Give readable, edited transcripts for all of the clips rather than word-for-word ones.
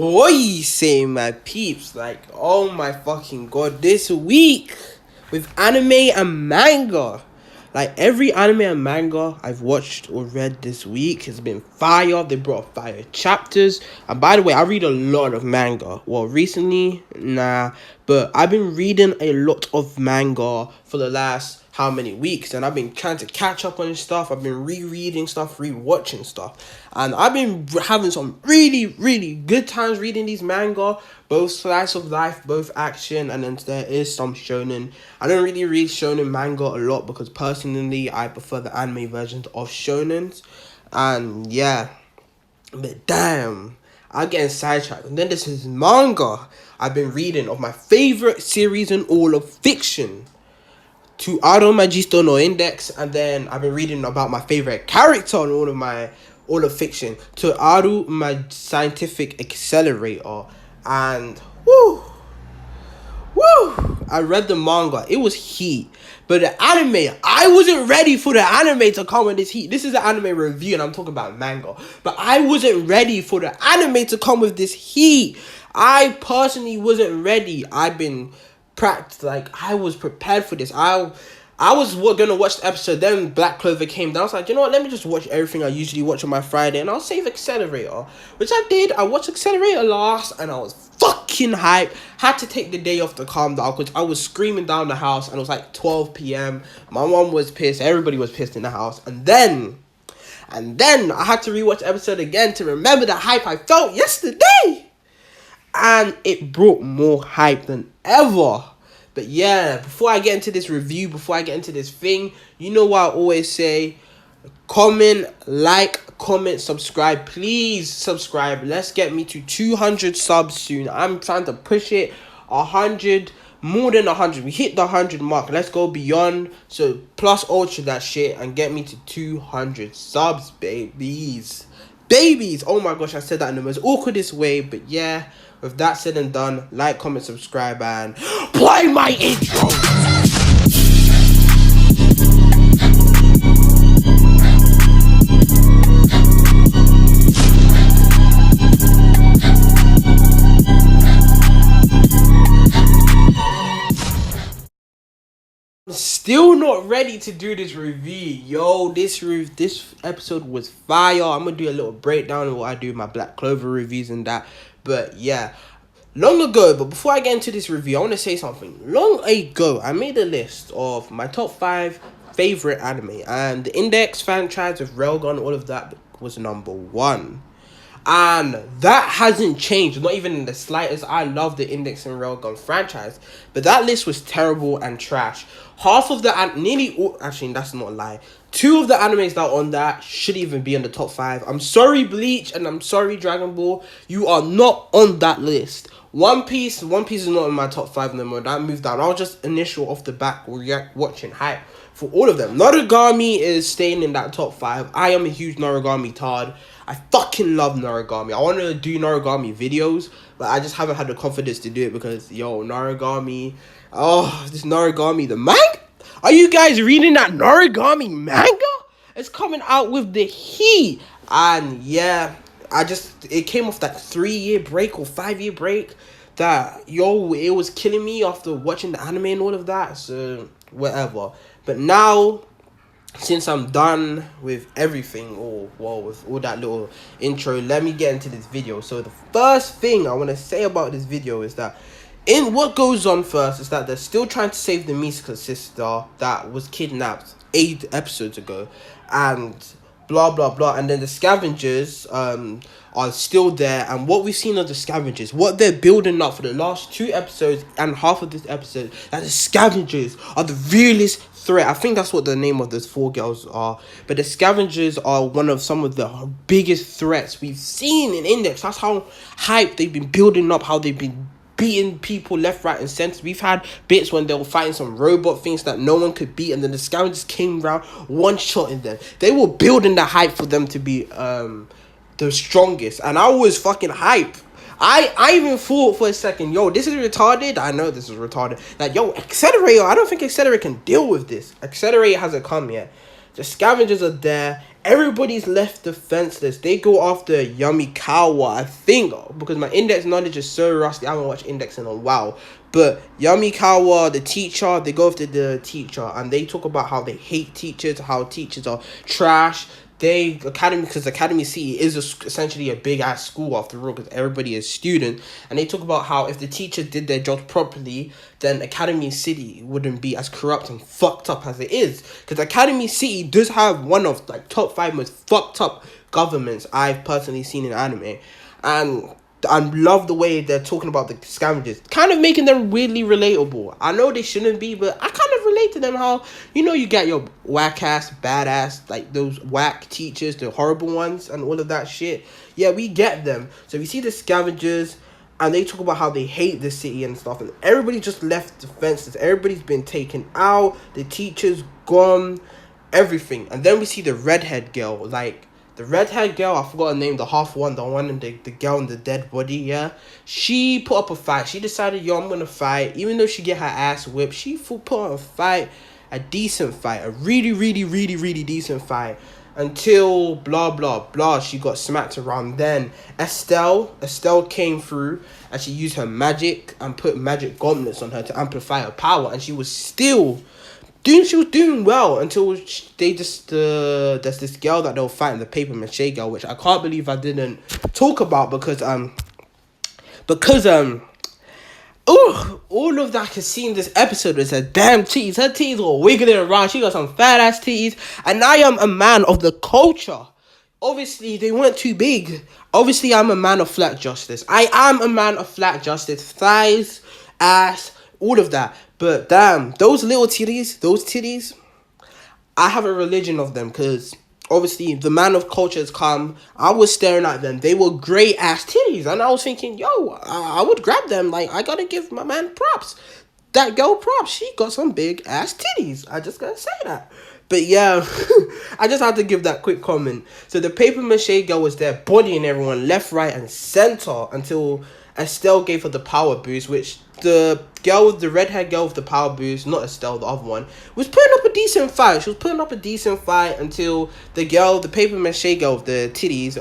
What you say, my peeps? Like, oh my fucking god, this week with anime and manga. Like, every anime and manga I've watched or read this week has been fire. They brought fire chapters. And by the way, I read a lot of manga. Well, recently, nah. But I've been reading a lot of manga for the last how many weeks, and I've been trying to catch up on stuff. I've been rereading stuff, rewatching stuff, and I've been having some really good times reading these manga, both slice of life, both action, and then there is some shonen. I don't really read shonen manga a lot because personally I prefer the anime versions of shonens, and yeah, but damn, I'm getting sidetracked. And then this is manga I've been reading of my favorite series in all of fiction, Toaru Magisto no Index, and then I've been reading about my favorite character in all of fiction, Toaru my scientific accelerator, and I read the manga. It was heat. But the anime, I wasn't ready for the anime to come with this heat. This is an anime review and I'm talking about manga. But I wasn't ready for the anime to come with this heat. I personally wasn't ready. I've been practiced, like, I was prepared for this. I was gonna watch the episode, then Black Clover came down. I was like, you know what, let me just watch everything I usually watch on my Friday, and I'll save Accelerator, which I did. I watched Accelerator last, and I was fucking hype. Had to take the day off to calm down, because I was screaming down the house, and it was like 12 p.m. My mom was pissed, everybody was pissed in the house, and then I had to rewatch the episode again to remember the hype I felt yesterday, and it brought more hype than ever. But yeah, before I get into this review, before I get into this thing, you know what I always say: comment, like, comment, subscribe. Please subscribe. Let's get me to 200 subs soon. I'm trying to push it 100, more than 100. We hit the 100 mark. Let's go beyond. So plus ultra that shit and get me to 200 subs, babies. Oh my gosh, I said that in the most awkwardest way, but yeah. With that said and done, like, comment, subscribe, and play my intro! Still not ready to do this review. Yo, this episode was fire. I'm gonna do a little breakdown of what I do with my Black Clover reviews and that. But yeah, long ago, but before I get into this review, I want to say something. Long ago, I made a list of my top 5 favorite anime, and the Index franchise of Railgun, all of that was number 1. And that hasn't changed, not even in the slightest. I love the Index and Railgun franchise, but that list was terrible and trash. Half of the actually, that's not a lie. 2 of the animes that are on that should even be in the top 5. I'm sorry, Bleach, and I'm sorry, Dragon Ball. You are not on that list. One Piece is not in my top 5 no more. That moved down. I was just initial off the back watching hype for all of them. Noragami is staying in that top 5. I am a huge Noragami tard. I fucking love Noragami. I want to do Noragami videos, but I just haven't had the confidence to do it because, yo, Noragami. Oh, this Noragami, the manga? Are you guys reading that Noragami manga? It's coming out with the heat. And yeah, it came off that 3-year break or 5-year break that, yo, it was killing me after watching the anime and all of that. So, whatever. But now, since I'm done with everything, with all that little intro, let me get into this video. So the first thing I want to say about this video is that what goes on first is that they're still trying to save the Misuka sister that was kidnapped 8 episodes ago, and blah blah blah, and then the scavengers are still there, and what we've seen of the scavengers, what they're building up for the last 2 episodes and half of this episode, that the scavengers are the realest threat. I think that's what the name of those 4 girls are, but the scavengers are one of some of the biggest threats we've seen in Index. That's how hype they've been building up, how they've been beating people left, right, and center. We've had bits when they were fighting some robot things that no one could beat, and then the scavengers came around, one-shotting them. They were building the hype for them to be the strongest, and I was fucking hype. I even thought for a second, yo, this is retarded. I know this is retarded. Like, yo, Accelerator, I don't think Accelerator can deal with this. Accelerator hasn't come yet. The scavengers are there. everybody's left defenseless. They go after Yamikawa, I think, because my index knowledge is so rusty. I haven't watched index in a while. But Yamikawa, the teacher, they go after the teacher, and they talk about how they hate teachers, how teachers are trash. Because Academy City is essentially a big ass school after all, because everybody is student, and they talk about how if the teachers did their job properly, then Academy City wouldn't be as corrupt and fucked up as it is. Because Academy City does have one of like top 5 most fucked up governments I've personally seen in anime, and I love the way they're talking about the scavengers, kind of making them weirdly relatable. I know they shouldn't be, but I kind of relate to them. How, you get your whack ass, badass, like those whack teachers, the horrible ones, and all of that shit. Yeah, we get them. So we see the scavengers, and they talk about how they hate the city and stuff, and everybody just left defenseless. Everybody's been taken out. The teachers gone, everything, and then we see the redhead girl, like. The redhead girl, I forgot her name, the half one, the one in the girl in the dead body, yeah? She put up a fight. She decided, I'm going to fight. Even though she get her ass whipped, she put up a fight, a decent fight, a really, really, really, really decent fight. Until blah, blah, blah, she got smacked around. Then Estelle came through, and she used her magic and put magic gauntlets on her to amplify her power. And she was still... she was doing well until there's this girl that they'll fight, the paper mache girl, which I can't believe I didn't talk about because all of that I could see in this episode is her damn titties. Her titties were wiggling around. She got some fat ass titties, and I am a man of the culture. Obviously, they weren't too big. Obviously, I'm a man of flat justice. I am a man of flat justice. Thighs, ass, all of that. But damn, those titties, I have a religion of them, because obviously the man of culture has come. I was staring at them. They were great ass titties, and I was thinking, I would grab them. Like, I gotta give my man props. That girl props. She got some big ass titties. I just gotta say that. But yeah, I just had to give that quick comment. So the paper mache girl was there, bodying everyone left, right, and center until Estelle gave her the power boost, which the girl with the redhead girl with the power boost, not Estelle, the other one, was putting up a decent fight. She was putting up a decent fight until the paper mache girl with the titties,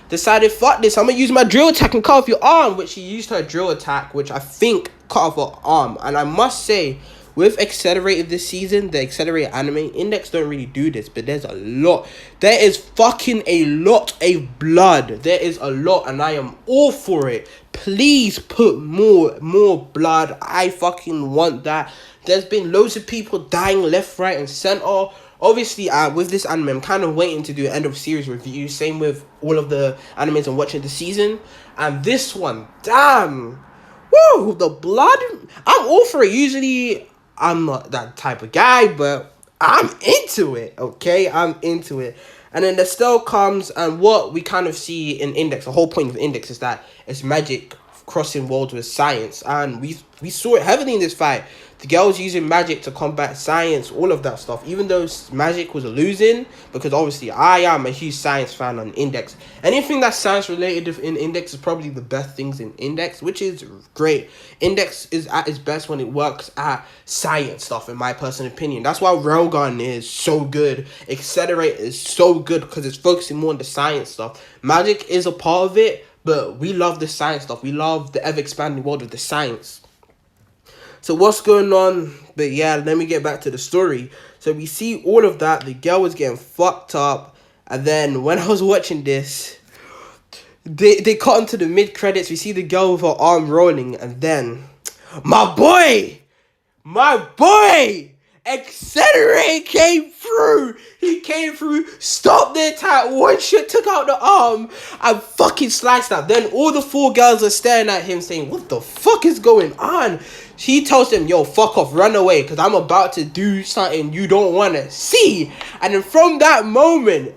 decided, fuck this, I'm gonna use my drill attack and cut off your arm, which she used her drill attack, which I think cut off her arm. And I must say, with Accelerated this season, the Accelerated anime, Index don't really do this, but there's a lot. There is fucking a lot of blood. There is a lot, and I am all for it. Please put more blood. I fucking want that. There's been loads of people dying left, right, and center. Obviously, with this anime, I'm kind of waiting to do an end of series review. Same with all of the animes I'm watching this season. And this one, damn. Woo, the blood. I'm all for it. Usually, I'm not that type of guy, but I'm into it, okay? I'm into it. And then Estelle comes, and what we kind of see in Index, the whole point of Index is that it's magic crossing worlds with science. And we saw it heavily in this fight. The girls using magic to combat science, all of that stuff. Even though magic was losing, because obviously I am a huge science fan on Index. Anything that's science related in Index is probably the best things in Index, which is great. Index is at its best when it works at science stuff, in my personal opinion. That's why Railgun is so good. Accelerator is so good because it's focusing more on the science stuff. Magic is a part of it, but we love the science stuff. We love the ever-expanding world of the science. So what's going on? But yeah, let me get back to the story. So we see all of that. The girl was getting fucked up. And then when I was watching this, they cut into the mid-credits. We see the girl with her arm rolling. And then, my boy, Accelerate came through. He came through, stopped the attack, one shot, took out the arm, and fucking sliced that. Then all the 4 girls are staring at him saying, what the fuck is going on? He tells them, yo, fuck off, run away, because I'm about to do something you don't want to see. And then from that moment,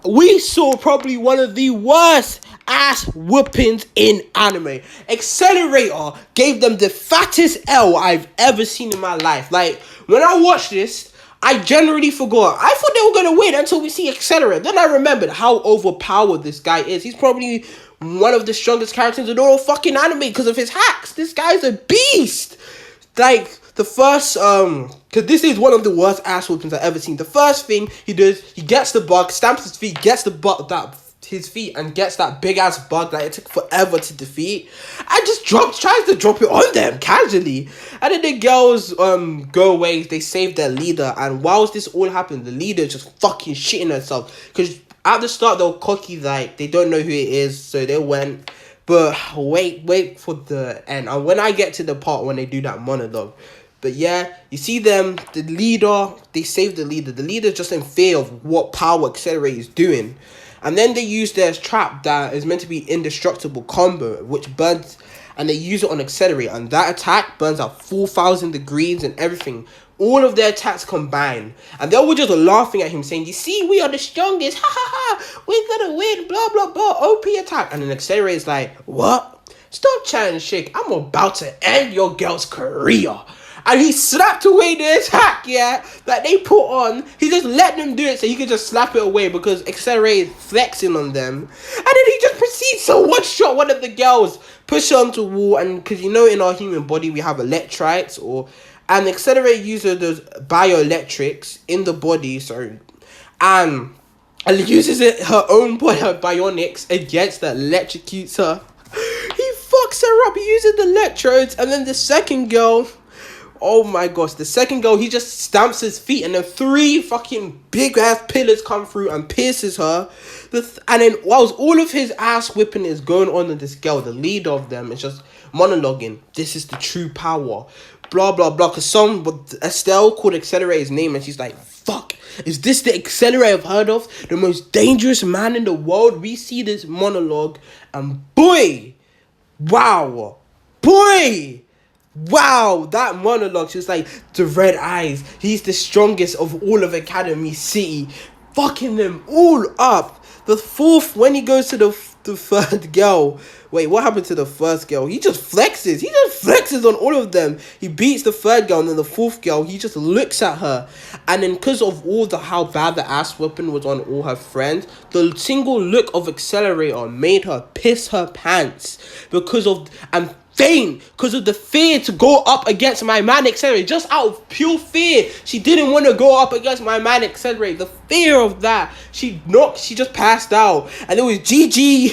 we saw probably one of the worst ass whoopings in anime. Accelerator gave them the fattest L I've ever seen in my life. Like, when I watched this, I generally forgot. I thought they were going to win until we see Accelerator. Then I remembered how overpowered this guy is. He's probably one of the strongest characters in all fucking anime because of his hacks. This guy's a beast. Like, the first Because this is one of the worst ass whoopings I've ever seen. The first thing he does, he gets the bug, stamps his feet, gets the bug his feet, and gets that big ass bug that it took forever to defeat, and just tries to drop it on them casually. And then the girls go away. They save their leader, and whilst this all happened, the leader just fucking shitting herself. Because at the start they were cocky, like they don't know who it is, so they went. But wait for the end. And when I get to the part when they do that monologue. But yeah, you see them, the leader, they save the leader. The leader's just in fear of what power Accelerator is doing. And then they use their trap that is meant to be indestructible combo, which burns, and they use it on Accelerator. And that attack burns out 4,000 degrees and everything. All of their attacks combined. And they were just laughing at him saying, you see, we are the strongest. Ha ha ha. We're gonna win. Blah, blah, blah. OP attack. And then Accelerator's like, what? Stop chatting shit. I'm about to end your girl's career. And he slapped away the attack, yeah, that they put on. He just let them do it so he could just slap it away because Accelerator is flexing on them. And then he just proceeds to one-shot one of the girls, push her onto the wall. And because you know in our human body we have electrites, and Accelerator uses those bioelectrics in the body, and uses her own bionics against that electrocutes her. He fucks her up using the electrodes. And then the second girl, oh my gosh, the second girl, he just stamps his feet and then 3 fucking big ass pillars come through and pierces her. And then whilst all of his ass whipping is going on with this girl, the leader of them is just monologuing, this is the true power, blah blah blah. Because Estelle called Accelerator's name and she's like, fuck, is this the Accelerator I've heard of? The most dangerous man in the world? We see this monologue and boy, wow, that monologue, she was like, the red eyes, he's the strongest of all of Academy City, fucking them all up. The fourth, when he goes to the third girl, wait, what happened to the first girl? He just flexes on all of them. He beats the third girl, and then the fourth girl, he just looks at her, and then because of all how bad the ass weapon was on all her friends, the single look of Accelerator made her piss her pants and faint because of the fear to go up against my man Accelerator. Just out of pure fear, she didn't want to go up against my man Accelerator. The fear of that, she just passed out, and it was GG.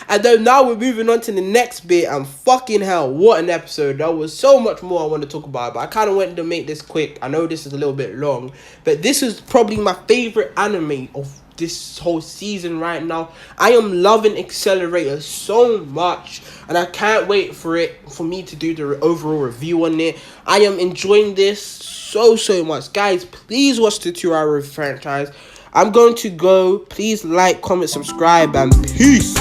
And then now we're moving on to the next bit, and fucking hell, what an episode. There was so much more I want to talk about, but I kind of wanted to make this quick. I know this is a little bit long, but this is probably my favorite anime of this whole season right now. I am loving Accelerator so much, and I can't wait for me to do the overall review on it. I am enjoying this so much. Guys, please watch the Toaru franchise. I'm going to go. Please like, comment, subscribe, and peace.